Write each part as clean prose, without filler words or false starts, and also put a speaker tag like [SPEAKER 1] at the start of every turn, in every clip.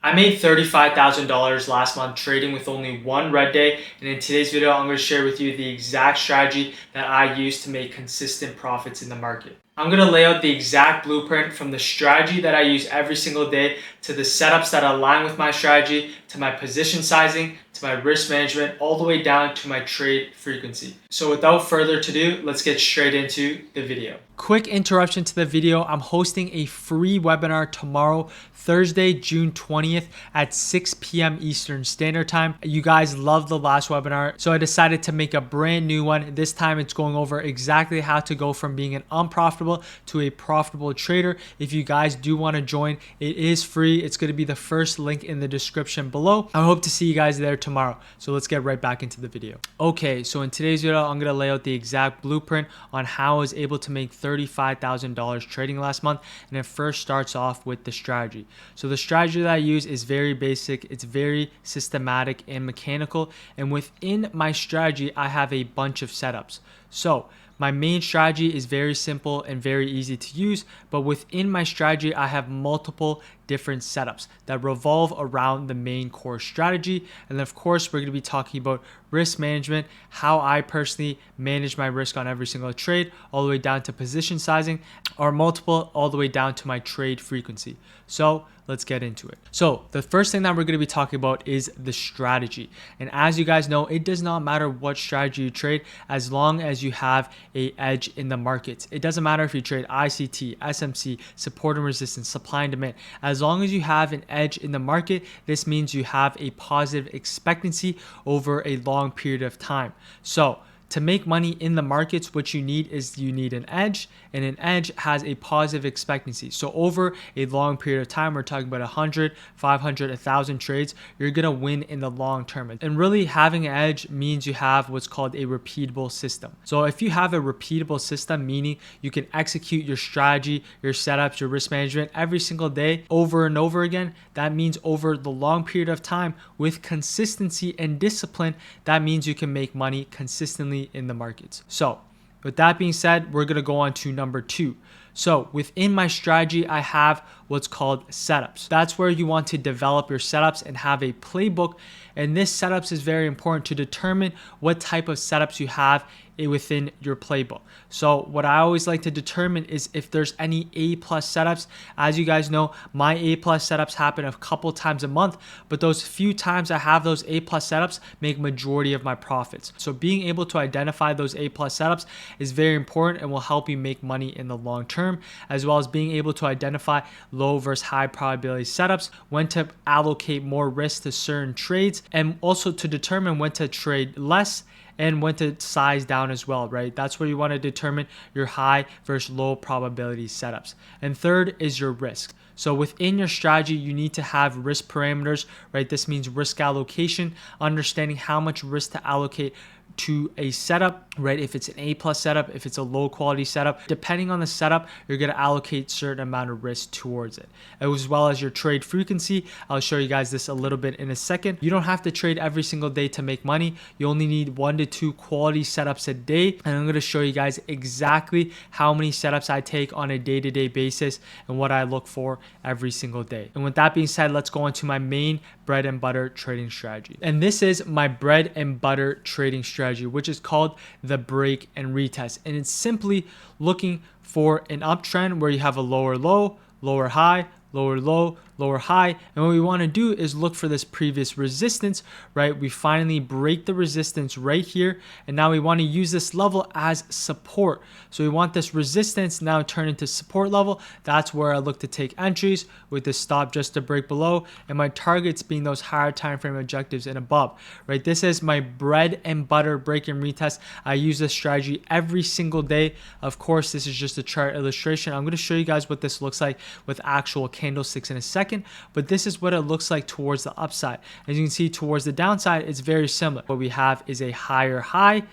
[SPEAKER 1] I made $35,000 last month trading with only one red day, and in today's video I'm going to share with you the exact strategy that I use to make consistent profits in the market. I'm going to lay out the exact blueprint from the strategy that I use every single day to the setups that align with my strategy, to my position sizing, to my risk management, all the way down to my trade frequency. So without further ado, let's get straight into the video. Quick interruption to the video. I'm hosting a free webinar tomorrow, Thursday, June 20th at 6 p.m. Eastern Standard Time. You guys loved the last webinar, so I decided to make a brand new one. This time it's going over exactly how to go from being an unprofitable to a profitable trader. If you guys do want to join, it is free. It's going to be the first link in the description below. I hope to see you guys there tomorrow. So let's get right back into the video. Okay, so in today's video, I'm going to lay out the exact blueprint on how I was able to make $35,000 trading last month, and it first starts off with the strategy. So the strategy that I use is very basic, it's very systematic and mechanical, and within my strategy I have a bunch of setups. So my main strategy is very simple and very easy to use, but within my strategy I have multiple different setups that revolve around the main core strategy. And then of course we're going to be talking about risk management, how I personally manage my risk on every single trade, all the way down to position sizing, or multiple, all the way down to my trade frequency. So let's get into it. So the first thing that we're going to be talking about is the strategy. And as you guys know, it does not matter what strategy you trade as long as you have an edge in the markets. It doesn't matter if you trade ICT, SMC, support and resistance, supply and demand. As long as you have an edge in the market, this means you have a positive expectancy over a long period of time. So to make money in the markets, what you need is you need an edge, and an edge has a positive expectancy. So over a long period of time, we're talking about 100, 500, 1,000 trades, you're going to win in the long term. And really having an edge means you have what's called a repeatable system. So if you have a repeatable system, meaning you can execute your strategy, your setups, your risk management every single day over and over again, that means over the long period of time with consistency and discipline, that means you can make money consistently in the markets. So with that being said, we're going to go on to number 2. So within my strategy, I have what's called setups. That's where you want to develop your setups and have a playbook. And this setups is very important to determine what type of setups you have within your playbook. So what I always like to determine is if there's any A+ setups. As you guys know, my A+ setups happen a couple times a month, but those few times I have those A+ setups make majority of my profits. So being able to identify those A+ setups is very important and will help you make money in the long term, as well as being able to identify low versus high probability setups, when to allocate more risk to certain trades, and also to determine when to trade less and when to size down as well, right? That's where you want to determine your high versus low probability setups. And third is your risk. So within your strategy, you need to have risk parameters, right? This means risk allocation, understanding how much risk to allocate to a setup, right? If it's an A+ setup, if it's a low quality setup, depending on the setup, you're going to allocate certain amount of risk towards it, as well as your trade frequency. I'll show you guys this a little bit in a second. You don't have to trade every single day to make money. You only need 1 to 2 quality setups a day. And I'm going to show you guys exactly how many setups I take on a day-to-day basis and what I look for every single day. And with that being said, let's go into my main bread and butter trading strategy. And this is my bread and butter trading strategy, which is called the break and retest. And it's simply looking for an uptrend where you have a lower low, lower high, lower low, lower high. And what we want to do is look for this previous resistance, right? We finally break the resistance right here. And now we want to use this level as support. So we want this resistance now turn into support level. That's where I look to take entries with the stop just to break below, and my targets being those higher time frame objectives and above, right? This is my bread and butter break and retest. I use this strategy every single day. Of course, this is just a chart illustration. I'm going to show you guys what this looks like with actual candlesticks in a second, but this is what it looks like towards the upside. As you can see, towards the downside, it's very similar. What we have is a higher high,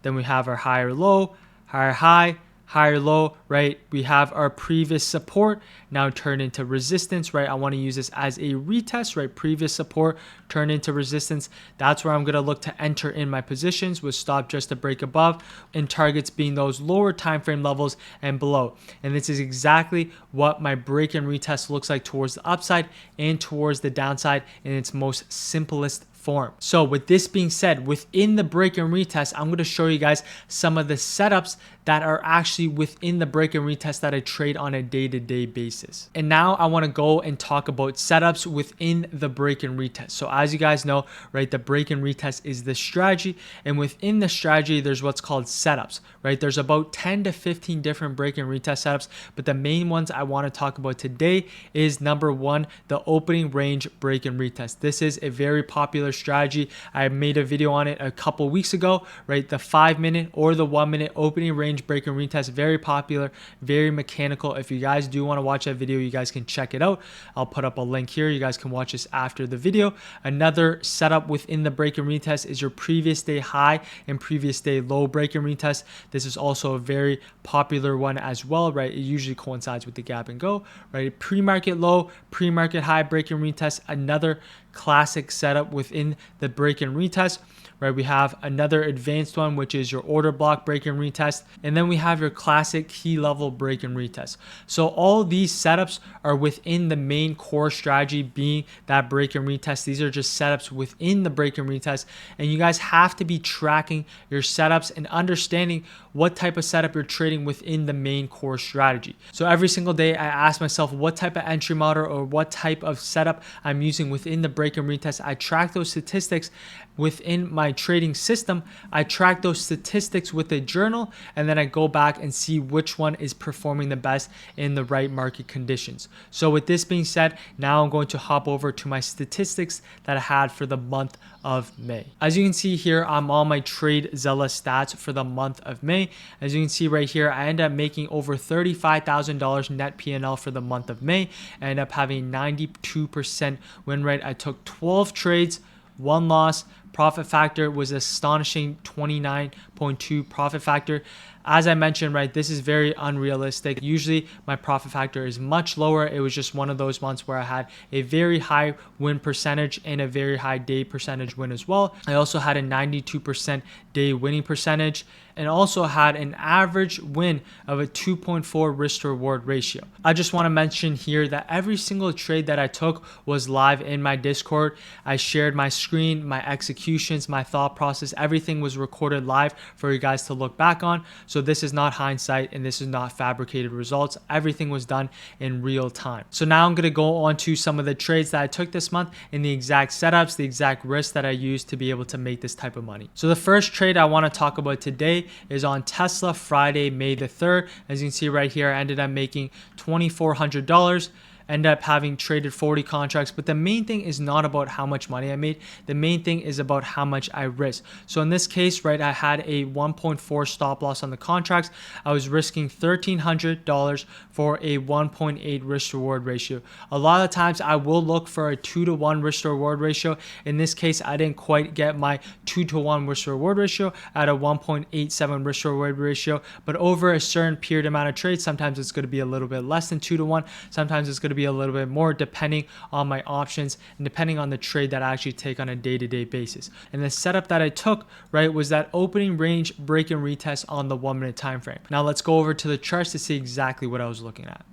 [SPEAKER 1] then we have our higher low, higher high, higher low, right? We have our previous support now turn into resistance, right? I want to use this as a retest, right? Previous support turn into resistance. That's where I'm going to look to enter in my positions with stop just to break above, and targets being those lower time frame levels and below. And this is exactly what my break and retest looks like towards the upside and towards the downside in its most simplest form. So with this being said, within the break and retest, I'm going to show you guys some of the setups that are actually within the break and retest that I trade on a day-to-day basis. And now I want to go and talk about setups within the break and retest. So as you guys know, right, the break and retest is the strategy, and within the strategy there's what's called setups, right? There's about 10 to 15 different break and retest setups, but the main ones I want to talk about today is number one, the opening range break and retest. This is a very popular strategy. I made a video on it a couple weeks ago, right? The 5-minute or the 1-minute opening range break and retest, very popular, very mechanical. If you guys do want to watch that video, you guys can check it out. I'll put up a link here. You guys can watch this after the video. Another setup within the break and retest is your previous day high and previous day low break and retest. This is also a very popular one as well, right? It usually coincides with the gap and go, right? Pre-market low, pre-market high break and retest, another classic setup within the break and retest, right? We have another advanced one, which is your order block break and retest, and then we have your classic key level break and retest. So all these setups are within the main core strategy being that break and retest. These are just setups within the break and retest, and you guys have to be tracking your setups and understanding what type of setup you're trading within the main core strategy. So every single day I ask myself what type of entry model or what type of setup I'm using within the break and retest. I track those statistics within my trading system. I track those statistics with a journal, and then I go back and see which one is performing the best in the right market conditions. So with this being said, now I'm going to hop over to my statistics that I had for the month of May. As you can see here, I'm on my TradeZilla stats for the month of May. As you can see right here, I ended up making over $35,000 net P&L for the month of May. I ended up having 92% win rate. I took 12 trades, 1 loss. Profit factor was astonishing 29.2 profit factor. As I mentioned, right, this is very unrealistic. Usually my profit factor is much lower. It was just one of those months where I had a very high win percentage and a very high day percentage win as well. I also had a 92% day winning percentage and also had an average win of a 2.4 risk to reward ratio. I just want to mention here that every single trade that I took was live in my Discord. I shared my screen, my executions, my thought process, everything was recorded live for you guys to look back on. So this is not hindsight and this is not fabricated results. Everything was done in real time. So now I'm going to go on to some of the trades that I took this month and the exact setups, the exact risks that I used to be able to make this type of money. So the first trade I want to talk about today is on Tesla Friday, May the 3rd. As you can see right here, I ended up making $2,400. End up having traded 40 contracts, but the main thing is not about how much money I made. The main thing is about how much I risked. So in this case, right, I had a 1.4 stop loss on the contracts. I was risking $1,300 for a 1.8 risk to reward ratio. A lot of times I will look for a 2-to-1 risk to reward ratio. In this case, I didn't quite get my 2-to-1 risk to reward ratio at a 1.87 risk to reward ratio, but over a certain period amount of trades, sometimes it's going to be a little bit less than 2-to-1. Sometimes it's going to be a little bit more depending on my options and depending on the trade that I actually take on a day-to-day basis. And the setup that I took, right, was that opening range break and retest on the 1-minute time frame. Now let's go over to the charts to see exactly what I was looking at.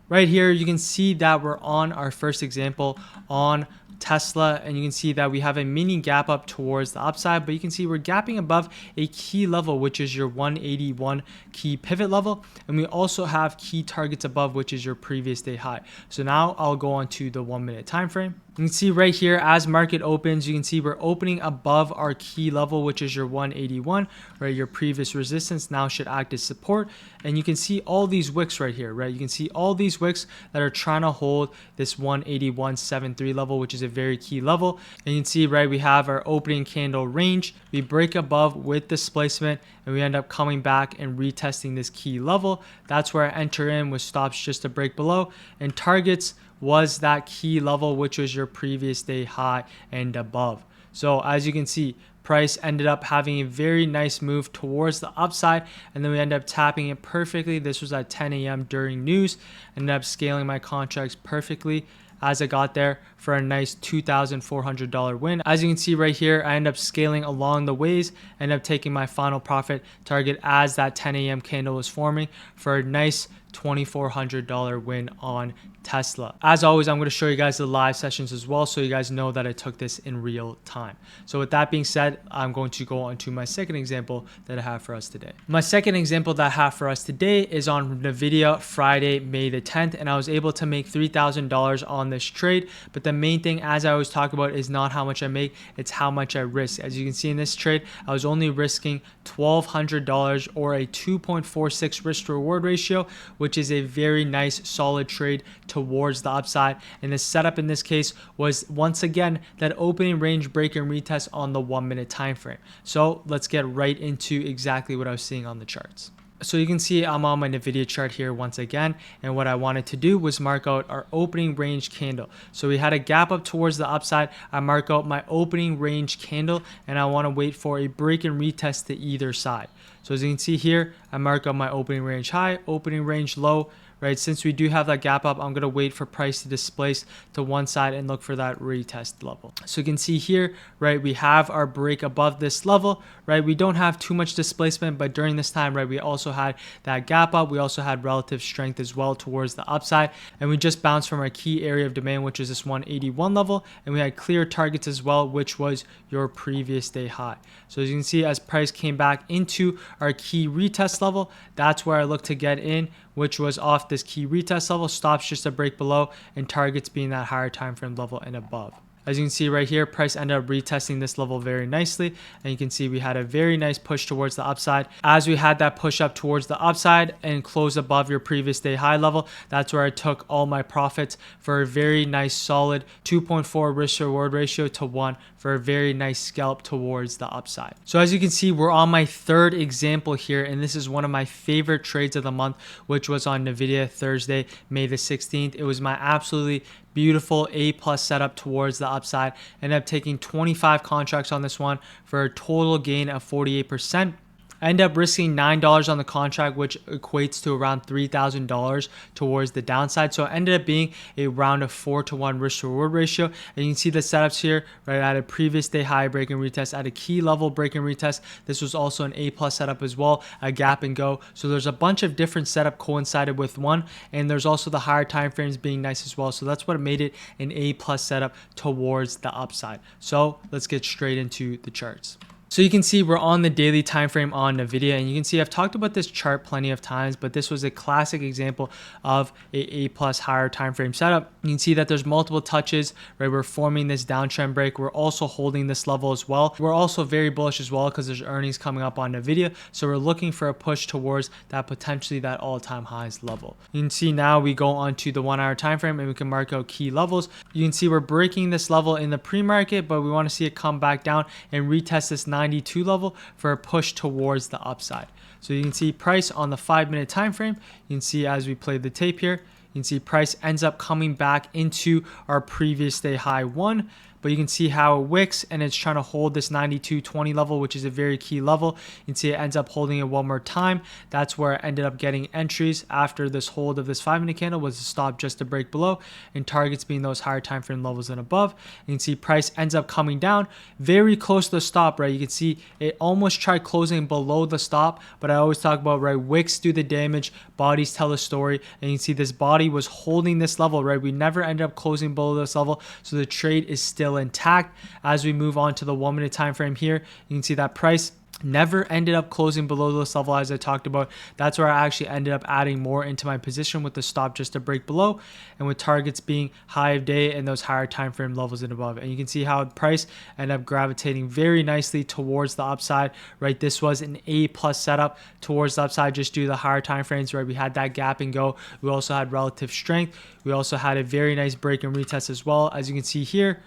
[SPEAKER 1] Right here, you can see that we're on our first example on Tesla, and you can see that we have a mini gap up towards the upside, but you can see we're gapping above a key level, which is your 181 key pivot level, and we also have key targets above, which is your previous day high. So now I'll go on to the 1-minute time frame. You can see right here, as market opens, you can see we're opening above our key level, which is your 181, right? Your previous resistance now should act as support. And you can see all these wicks right here, right? You can see all these wicks that are trying to hold this 181.73 level, which is a very key level. And you can see, right, we have our opening candle range. We break above with displacement, and we end up coming back and retesting this key level. That's where I enter in with stops just to break below, and targets was that key level, which was your previous day high and above. So as you can see, price ended up having a very nice move towards the upside, and then we ended up tapping it perfectly. This was at 10 a.m. during news. Ended up scaling my contracts perfectly as I got there for a nice $2,400 win. As you can see right here, I end up scaling along the ways, end up taking my final profit target as that 10 a.m. candle was forming for a nice $2,400 win on Tesla. As always, I'm going to show you guys the live sessions as well, so you guys know that I took this in real time. So with that being said, I'm going to go on to my second example that I have for us today. My second example that I have for us today is on NVIDIA Friday, May the 10th, and I was able to make $3,000 on this trade. But the main thing, as I always talk about, is not how much I make, it's how much I risk. As you can see in this trade, I was only risking $1,200 or a 2.46 risk to reward ratio, which is a very nice solid trade towards the upside. And the setup in this case was once again that opening range break and retest on the 1 minute time frame. So let's get right into exactly what I was seeing on the charts. So you can see I'm on my NVIDIA chart here once again, and what I wanted to do was mark out our opening range candle. So we had a gap up towards the upside. I mark out my opening range candle, and I want to wait for a break and retest to either side. So as you can see here, I mark out my opening range high, opening range low, right? Since we do have that gap up, I'm going to wait for price to displace to one side and look for that retest level. So you can see here, right, we have our break above this level, right? We don't have too much displacement, but during this time, right, we also had that gap up. We also had relative strength as well towards the upside, and we just bounced from our key area of demand, which is this 181 level, and we had clear targets as well, which was your previous day high. So as you can see, as price came back into our key retest level, that's where I look to get in, which was off this key retest level, stops just a break below, and targets being that higher time frame level and above. As you can see right here, price ended up retesting this level very nicely, and you can see we had a very nice push towards the upside. As we had that push up towards the upside and close above your previous day high level, that's where I took all my profits for a very nice solid 2.4 risk reward ratio to 1 for a very nice scalp towards the upside. So as you can see, we're on my third example here, and this is one of my favorite trades of the month, which was on NVIDIA Thursday, May the 16th. It was my absolutely beautiful A+ setup towards the upside. Ended up taking 25 contracts on this one for a total gain of 48%. I ended up risking $9 on the contract, which equates to around $3,000 towards the downside. So it ended up being a round of 4-to-1 risk to reward ratio. And you can see the setups here, right, at a previous day high break and retest, at a key level break and retest. This was also an A+ setup as well, a gap and go. So there's a bunch of different setup coincided with one, and there's also the higher time frames being nice as well. So that's what made it an A+ setup towards the upside. So let's get straight into the charts. So you can see we're on the daily time frame on NVIDIA, and you can see I've talked about this chart plenty of times, but this was a classic example of a A+ higher time frame setup. You can see that there's multiple touches, right? We're forming this downtrend break. We're also holding this level as well. We're also very bullish as well because there's earnings coming up on NVIDIA, so we're looking for a push towards that potentially that all-time highs level. You can see now we go on to the 1 hour time frame, and we can mark out key levels. You can see we're breaking this level in the pre-market, but we want to see it come back down and retest this 92 level for a push towards the upside. So you can see price on the 5-minute time frame. You can see as we play the tape here, you can see price ends up coming back into our previous day high 1, but you can see how it wicks and it's trying to hold this 92.20 level, which is a very key level. You can see it ends up holding it one more time. That's where I ended up getting entries after this hold of this 5-minute candle was to stop just to break below, and targets being those higher time frame levels and above. You can see price ends up coming down very close to the stop, right? You can see it almost tried closing below the stop, but I always talk about, right, wicks do the damage, bodies tell the story, and you can see this body was holding this level, right? We never ended up closing below this level, so the trade is still intact. As we move on to the 1 minute time frame here, you can see that price never ended up closing below this level, as I talked about. That's where I actually ended up adding more into my position with the stop just to break below, and with targets being high of day and those higher time frame levels and above. And you can see how the price ended up gravitating very nicely towards the upside, right? This was an A+ setup towards the upside just due to the higher time frames, right? We had that gap and go. We also had relative strength. We also had a very nice break and retest as well. As you can see here,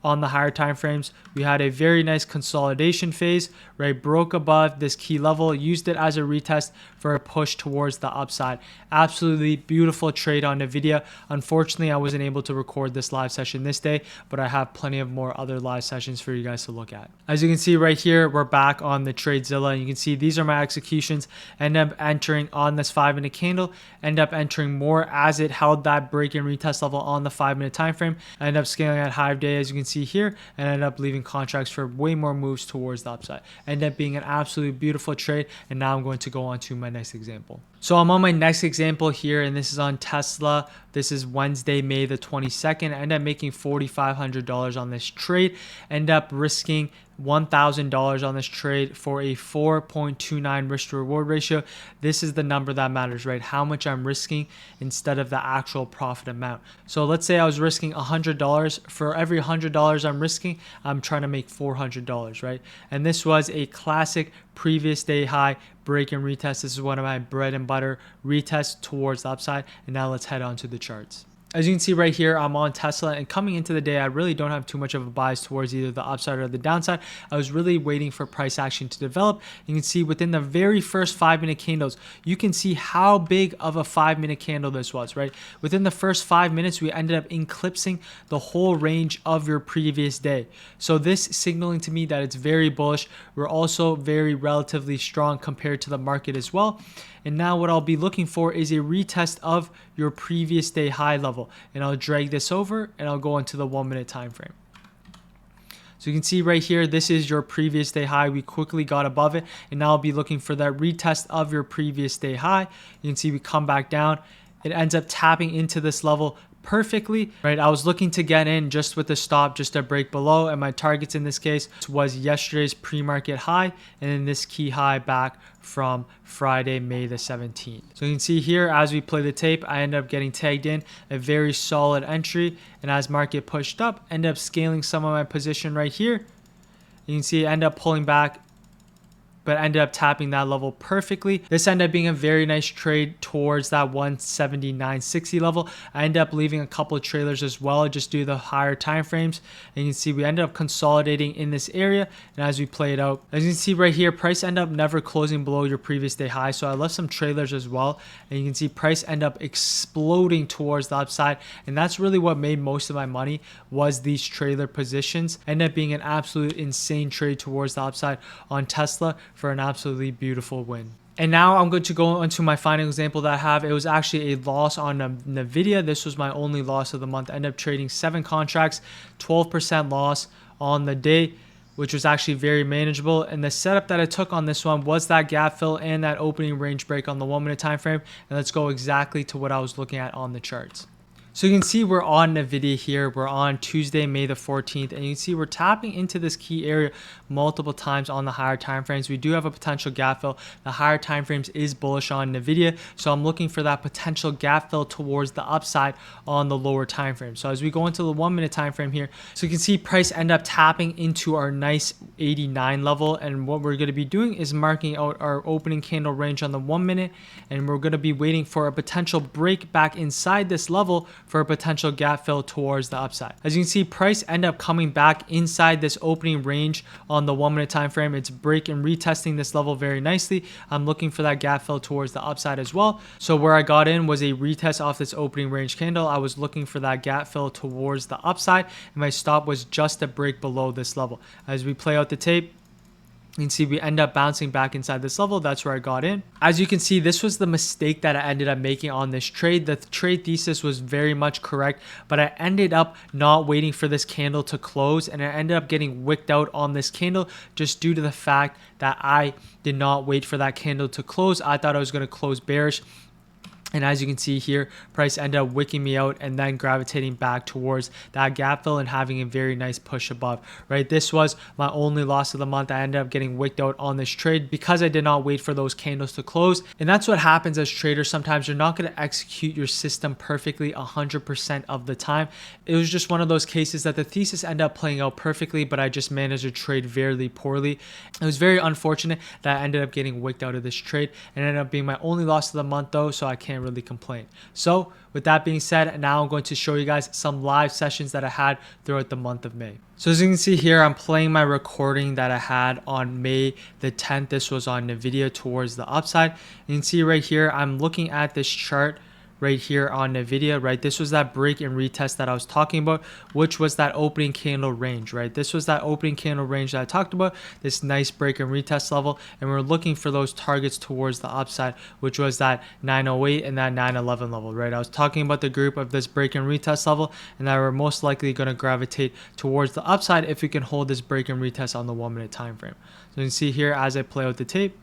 [SPEAKER 1] on the higher time frames. We had a very nice consolidation phase, right? Broke above this key level, used it as a retest for a push towards the upside. Absolutely beautiful trade on NVIDIA. Unfortunately, I wasn't able to record this live session this day, but I have plenty of more other live sessions for you guys to look at. As you can see right here, we're back on the TradeZilla, and you can see these are my executions. End up entering on this 5-minute candle, end up entering more as it held that break and retest level on the 5-minute time frame. I end up scaling at high day, as you can see here, and end up leaving contracts for way more moves towards the upside. End up being an absolutely beautiful trade, and now I'm going to go on to my next example. So I'm on my next example here, and this is on Tesla. This is Wednesday, May the 22nd. I end up making $4,500 on this trade. End up risking $1,000 on this trade for a 4.29 risk to reward ratio. This is the number that matters, right? How much I'm risking instead of the actual profit amount. So let's say I was risking $100. For every $100 I'm risking, I'm trying to make $400, right? And this was a classic previous day high break and retest. This is one of my bread and butter retests towards the upside. And now let's head on to the charts. As you can see right here, I'm on Tesla, and coming into the day, I really don't have too much of a bias towards either the upside or the downside. I was really waiting for price action to develop. You can see within the very first 5-minute candles, you can see how big of a 5-minute candle this was, right? Within the first 5 minutes, we ended up eclipsing the whole range of your previous day. So this signaling to me that it's very bullish. We're also very relatively strong compared to the market as well. And now what I'll be looking for is a retest of your previous day high level. And I'll drag this over and I'll go into the 1-minute time frame. So you can see right here, this is your previous day high. We quickly got above it, and now I'll be looking for that retest of your previous day high. You can see we come back down. It ends up tapping into this level perfectly, right? I was looking to get in just with the stop, just a break below, and my targets in this case was yesterday's pre-market high and then this key high back from Friday, May the 17th. So you can see here, as we play the tape, I end up getting tagged in a very solid entry, and as market pushed up, end up scaling some of my position right here. You can see I end up pulling back, but ended up tapping that level perfectly. This ended up being a very nice trade towards that 179.60 level. I ended up leaving a couple of trailers as well, just due to the higher time frames. And you can see we ended up consolidating in this area. And as we play it out, as you can see right here, price ended up never closing below your previous day high. So I left some trailers as well. And you can see price end up exploding towards the upside. And that's really what made most of my money, was these trailer positions. Ended up being an absolute insane trade towards the upside on Tesla for an absolutely beautiful win. And now I'm going to go into my final example that I have. It was actually a loss on NVIDIA. This was my only loss of the month. I ended up trading 7 contracts, 12% loss on the day, which was actually very manageable. And the setup that I took on this one was that gap fill and that opening range break on the 1-minute time frame. And let's go exactly to what I was looking at on the charts. So you can see we're on NVIDIA here. We're on Tuesday, May the 14th, and you can see we're tapping into this key area multiple times on the higher time frames. We do have a potential gap fill. The higher time frames is bullish on NVIDIA, so I'm looking for that potential gap fill towards the upside on the lower time frame. So as we go into the 1-minute time frame here, so you can see price end up tapping into our nice 89 level, and what we're going to be doing is marking out our opening candle range on the 1-minute, and we're going to be waiting for a potential break back inside this level for a potential gap fill towards the upside. As you can see, price end up coming back inside this opening range on the 1-minute time frame. It's break and retesting this level very nicely. I'm looking for that gap fill towards the upside as well. So where I got in was a retest off this opening range candle. I was looking for that gap fill towards the upside, and my stop was just a break below this level. As we play out the tape, you can see we end up bouncing back inside this level. That's where I got in. As you can see, this was the mistake that I ended up making on this trade. The trade thesis was very much correct, but I ended up not waiting for this candle to close, and I ended up getting wicked out on this candle just due to the fact that I did not wait for that candle to close. I thought I was going to close bearish. And as you can see here, price ended up wicking me out and then gravitating back towards that gap fill and having a very nice push above, right? This was my only loss of the month. I ended up getting wicked out on this trade because I did not wait for those candles to close. And that's what happens as traders. Sometimes you're not going to execute your system perfectly 100% of the time. It was just one of those cases that the thesis ended up playing out perfectly, but I just managed to trade very poorly. It was very unfortunate that I ended up getting wicked out of this trade, and it ended up being my only loss of the month though, so I can't really complain. So with that being said, now I'm going to show you guys some live sessions that I had throughout the month of May. So as you can see here, I'm playing my recording that I had on May the 10th. This was on NVIDIA towards the upside. You can see right here, I'm looking at this chart right here on NVIDIA, right? This was that break and retest that I was talking about, which was that opening candle range, right? This was that opening candle range that I talked about, this nice break and retest level, and we're looking for those targets towards the upside, which was that 908 and that 911 level, right? I was talking about the group of this break and retest level, and that we're most likely going to gravitate towards the upside if we can hold this break and retest on the 1 minute time frame. So you can see here as I play out the tape,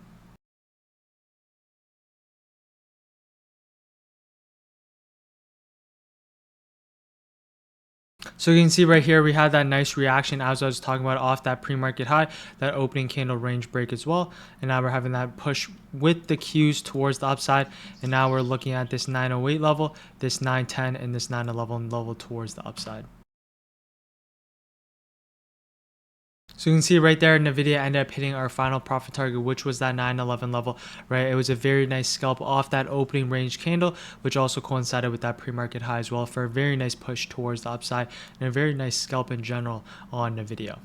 [SPEAKER 1] so you can see right here, we had that nice reaction as I was talking about off that pre-market high, that opening candle range break as well. And now we're having that push with the cues towards the upside. And now we're looking at this 908 level, this 910, and this 911 level towards the upside. So you can see right there, NVIDIA ended up hitting our final profit target, which was that 911 level, right? It was a very nice scalp off that opening range candle, which also coincided with that pre-market high as well for a very nice push towards the upside and a very nice scalp in general on NVIDIA.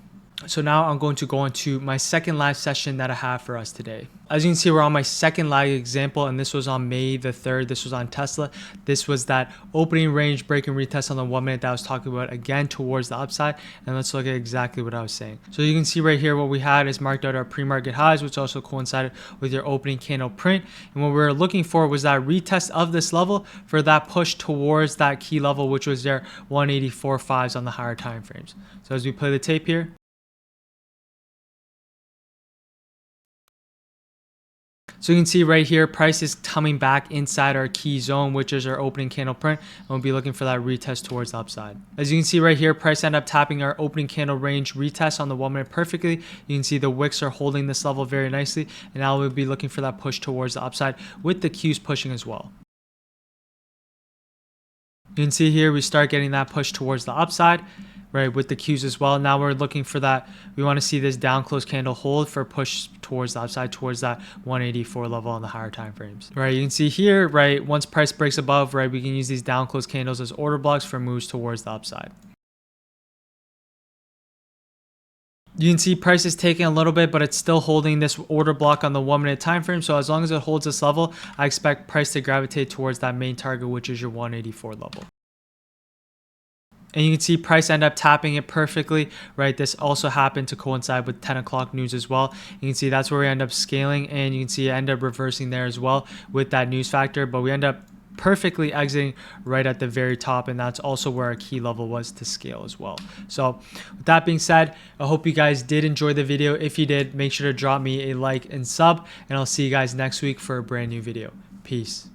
[SPEAKER 1] So now I'm going to go into my second live session that I have for us today. As you can see, we're on my second live example, and this was on May the 3rd. This was on Tesla. This was that opening range break and retest on the 1 minute that I was talking about again towards the upside. And let's look at exactly what I was saying. So you can see right here, what we had is marked out our pre-market highs, which also coincided with your opening candle print. And what we were looking for was that retest of this level for that push towards that key level, which was their 184.5s on the higher time frames. So as we play the tape here, so you can see right here, price is coming back inside our key zone, which is our opening candle print, and we'll be looking for that retest towards the upside. As you can see right here, price ended up tapping our opening candle range retest on the 1 minute perfectly. You can see the wicks are holding this level very nicely, and now we'll be looking for that push towards the upside with the cues pushing as well. You can see here, we start getting that push towards the upside, right, with the cues as well. Now we're looking for that. We want to see this down close candle hold for push towards the upside, towards that 184 level on the higher time frames. Right, you can see here, right, once price breaks above, right, we can use these down close candles as order blocks for moves towards the upside. You can see price is taking a little bit, but it's still holding this order block on the 1 minute time frame. So as long as it holds this level, I expect price to gravitate towards that main target, which is your 184 level. And you can see price end up tapping it perfectly, right? This also happened to coincide with 10 o'clock news as well. You can see that's where we end up scaling, and you can see it end up reversing there as well with that news factor, but we end up perfectly exiting right at the very top, and that's also where our key level was to scale as well. So with that being said, I hope you guys did enjoy the video. If you did, make sure to drop me a like and sub, and I'll see you guys next week for a brand new video. Peace.